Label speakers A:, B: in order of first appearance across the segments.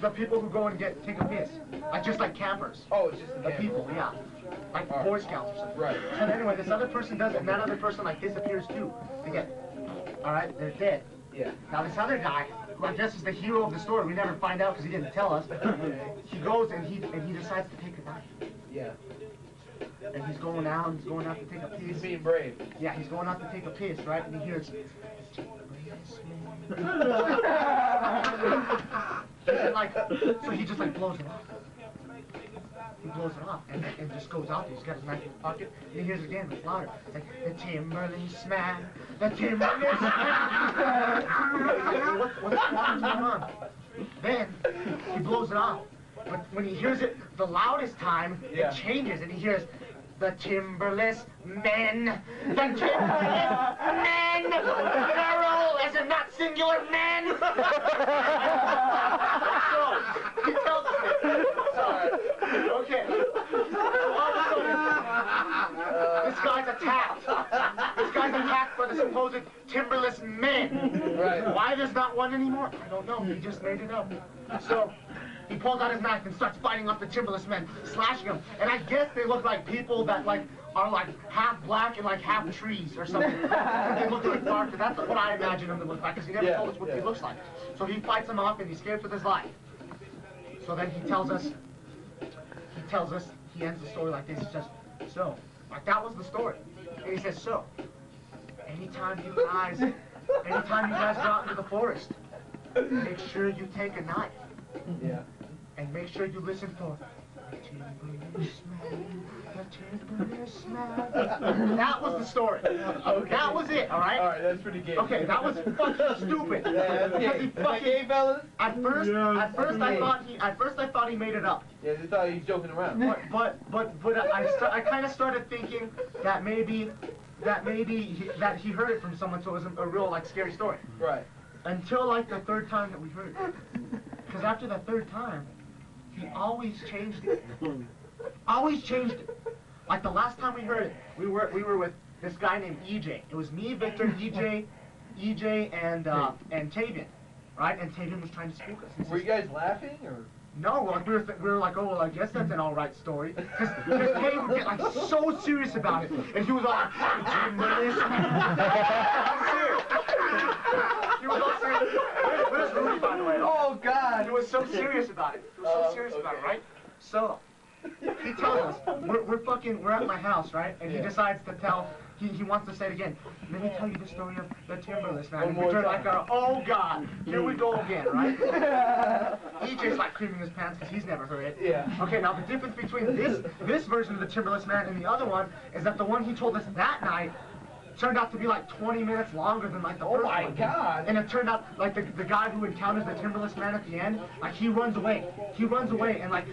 A: the people who go and take a piss, like just like campers.
B: Oh, it's just
A: the people, yeah, like Boy Scouts or something.
B: Right.
A: So anyway, this other person does it, and that other person like disappears too. They get, all right, they're dead.
B: Yeah.
A: Now this other guy, who I guess is the hero of the story, we never find out because he didn't tell us. He goes and he decides to take a knife.
B: Yeah.
A: And he's going out to take a piss.
B: He's being brave.
A: Yeah, he's going out to take a piss, right? And he hears. And like, so he just like blows it off. He blows it off and just goes out there. He's got his knife in his pocket. And he hears it again, it's louder. It's like, the timberless man, the timberless man. What's going on? Then he blows it off. But when he hears it the loudest time, it changes and he hears, the timberless men, the timberless men, plural, as in not singular men. So, he tells us this. Okay. All of a sudden, this guy's attacked. This guy's attacked by the supposed timberless men.
B: Right.
A: Why there's not one anymore? I don't know. He just made it up. So, he pulls out his knife and starts fighting off the timberless men, slashing them. And I guess they look like people that like are like half black and like half trees or something. They look like dark. That's what I imagine them to look like, because he never told us what he looks like. So he fights them off and he's scared for his life. So then he tells us, he ends the story like this. He says, so, like that was the story. And he says, so, anytime you guys go out into the forest, make sure you take a knife.
B: Yeah.
A: And make sure you listen for the timberless man. That was the story. Okay. That was it, alright?
B: Alright, that's pretty gay.
A: Okay, that was fucking stupid.
B: Yeah,
A: because he fucking
B: gay, fellas?
A: At first I thought he made it up.
B: Yeah, they thought he was joking around.
A: But I kind of started thinking that maybe he heard it from someone, so it was a real like scary story.
B: Right.
A: Until like the third time that we heard it. Because after the third time, he always changed it. Always changed it. Like the last time we heard it, we were with this guy named EJ. It was me, Victor, EJ, and Tavian, right? And Tavian was trying to spook us.
B: Were you guys laughing or?
A: No, like we were like, oh well, I guess that's an all right story. Because Tavian would get like so serious about it, and he was all like, timberless. I'm serious. He was all serious. Where's Rudy, by the way?
B: Oh God!
A: He was so serious about it. He was so serious about it, right? So he tells us we're at my house, right? And he decides to tell. He wants to say it again. Let me tell you the story of the timberless man. And we turn like, oh God, here we go again, right? EJ's like creaming his pants because he's never heard it.
B: Yeah.
A: Okay, now the difference between this version of the timberless man and the other one is that the one he told us that night turned out to be like 20 minutes longer than like the first one.
B: Oh my God!
A: And it turned out like the guy who encounters the timberless man at the end, like he runs away. He runs away and like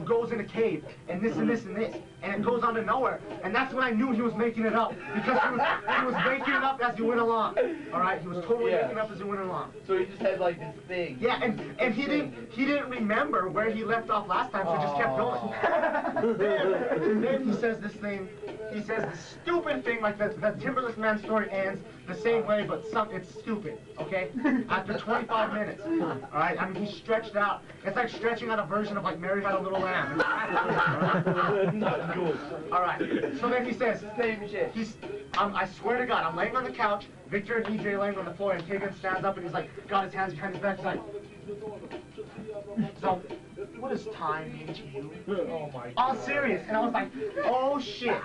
A: goes in a cave and this and this and this, and it goes on to nowhere. And that's when I knew he was making it up, because he was making it up as he went along. All right, he was totally making it up as he went along.
B: So he just had like this thing.
A: Yeah, and he didn't remember where he left off last time, so he just kept going. And then he says this thing. He says the stupid thing, like the timberless man story ends the same way, but it's stupid, okay? After 25 minutes, all right? I mean, he stretched out. It's like stretching out a version of like Mary Had a Little Lamb.
B: Not good.
A: All right. So then he says,
B: Same shit.
A: I swear to God, I'm laying on the couch, Victor and EJ laying on the floor, and Kagan stands up and he's like, got his hands behind his back. He's like, so, what does time mean to you?
B: Oh my God.
A: All serious. And I was like, oh shit.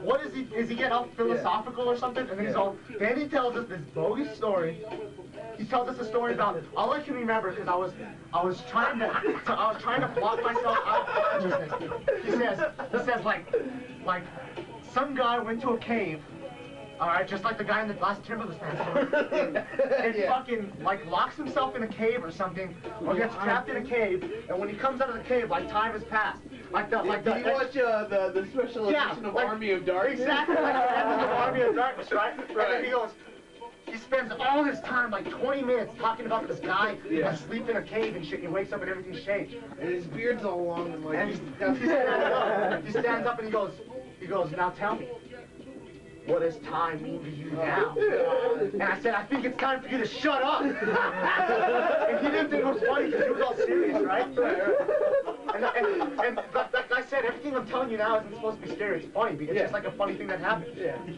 A: What is he getting all philosophical or something? And then then he tells us this bogus story. He tells us a story about, all I can remember, because I was trying to block myself out of consciousness. He says like some guy went to a cave. All right, just like the guy in the last timberless man story, and fucking like locks himself in a cave or something, or gets trapped in a cave, and when he comes out of the cave, like time has passed. Did you watch
B: the special edition of Army of Darkness?
A: Exactly, like the end of Army of Darkness, right? And then he spends all his time, like 20 minutes, talking about this guy asleep in a cave and shit, and he wakes up and everything's changed.
B: And his beard's all long and like...
A: And he stands up and he goes, now tell me. what does time mean to you now? And I said, I think it's time for you to shut up. And he didn't think it was funny because he was all serious, right? And like I said, everything I'm telling you now isn't supposed to be scary. It's funny. It's just like a funny thing that happened.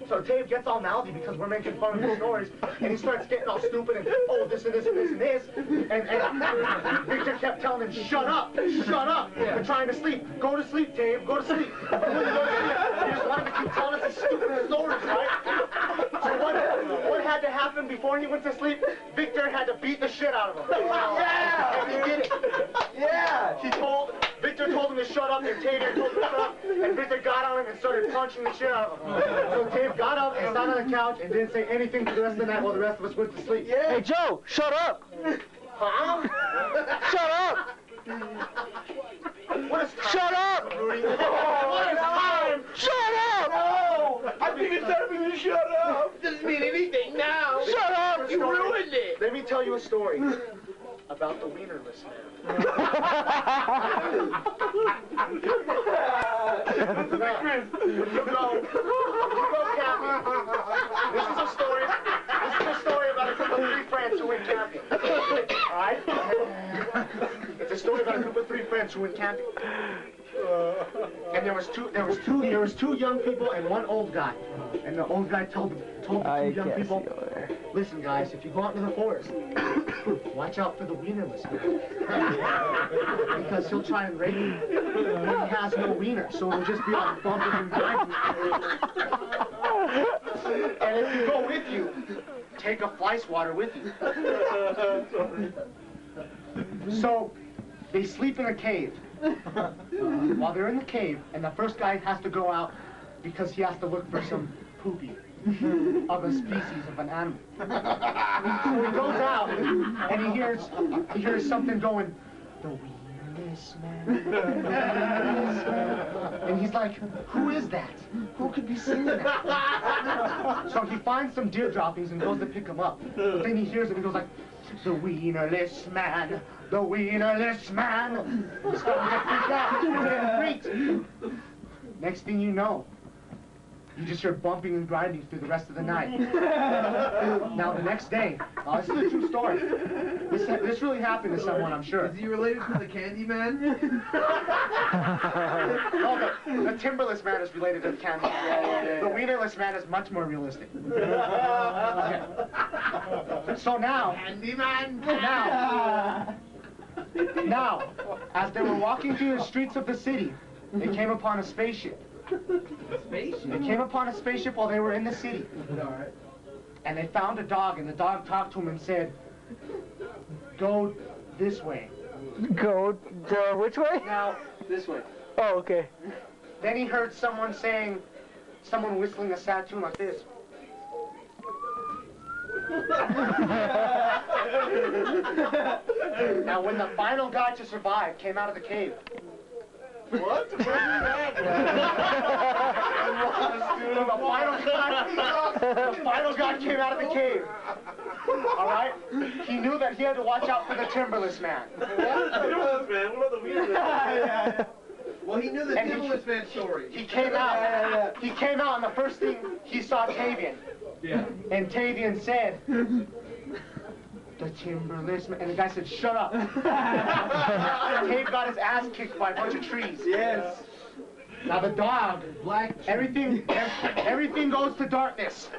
A: So Dave gets all mouthy because we're making fun of his stories, and he starts getting all stupid and, oh, this and this and this and this. And Victor kept telling him, shut up, shut up. We're trying to sleep. Go to sleep, Dave. Go to sleep. He just wanted to keep telling us these stupid stories, right? So what had to happen before he went to sleep? Victor had to beat the shit out of him. Yeah! And he did it. Yeah! Victor told him to shut up, and Tavian told him to shut up, and Victor got on him and started punching the shit out of him. So Dave got up and sat on the couch and didn't say anything for the rest of the night while the rest of us went to sleep. Yeah.
C: Hey, Joe, shut up!
A: Huh?
C: Shut up!
A: What is time?
C: Shut up!
A: Rudy? What is time?
C: Shut up!
B: No! I think it's time for you to shut up! Doesn't mean anything now!
C: Shut up!
B: You ruined it!
A: Let me tell you a story about the wienerless man. You go, camping. This is a story about a group of 3 friends who went camping. Alright? It's a story about a group of 3 friends who went camping. And there was two young people and 1 old guy. And the old guy told the 2 young people, listen guys, if you go out into the forest, watch out for the wienerless man. Because he'll try and rape you. But he has no wiener, so it'll just be like bumping and grinding. And if you go with you, take a fly swatter with you. So they sleep in a cave. While they're in the cave, and the first guy has to go out because he has to look for some poopy of a species of an animal. So he goes out and he hears something going, the wienerless man, the wienerless man. And he's like, who is that? Who could be singing that? So he finds some deer droppings and goes to pick them up. But then he hears it and goes like, the wienerless man, the wienerless man. He's starting to freak out. He's getting freaked. Next thing you know, you just hear bumping and grinding through the rest of the night. Now the next day, this is a true story. This really happened to someone, I'm sure.
B: Is he related to the Candyman?
A: Oh, the timberless man is related to the Candyman. The wienerless man is much more realistic. Okay. So now, now, as they were walking through the streets of the city, they came upon a spaceship. They came upon a spaceship while they were in the city. And they found a dog, and the dog talked to him and said, go this way.
C: Go which way?
A: Now, this way.
C: Oh, okay.
A: Then he heard someone whistling a sad tune like this. Now, when the final guy to survive came out of the cave. What? The final guy came out of the cave. All right? He knew that he had to watch out for the timberless man.
B: Timberless man? What about the wienerless man? Well, he knew the timberless man story.
A: He came out. He came out, and the first thing he saw Tavian. Yeah. And Tavian said, the timberless man. And the guy said, shut up. Dave got his ass kicked by a bunch of trees. Yes. Now the dog, everything goes to darkness.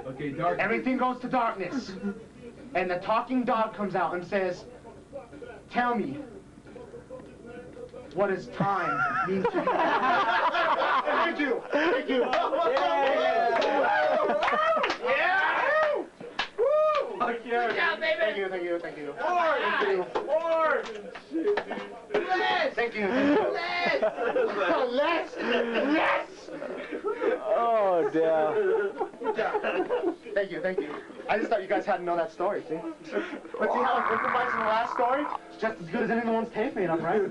B: Okay, dark.
A: Everything goes to darkness. And the talking dog comes out and says, tell me, what does time mean to you? Thank you. Thank you. Yeah. Good job, baby. Thank you. Thank you. Thank you. Thank you. Less.
C: Oh, damn.
A: Thank you. Thank you. I just thought you guys had to know that story, see? But see how it improvised in the last story? It's just as good as anyone's tape made up, right?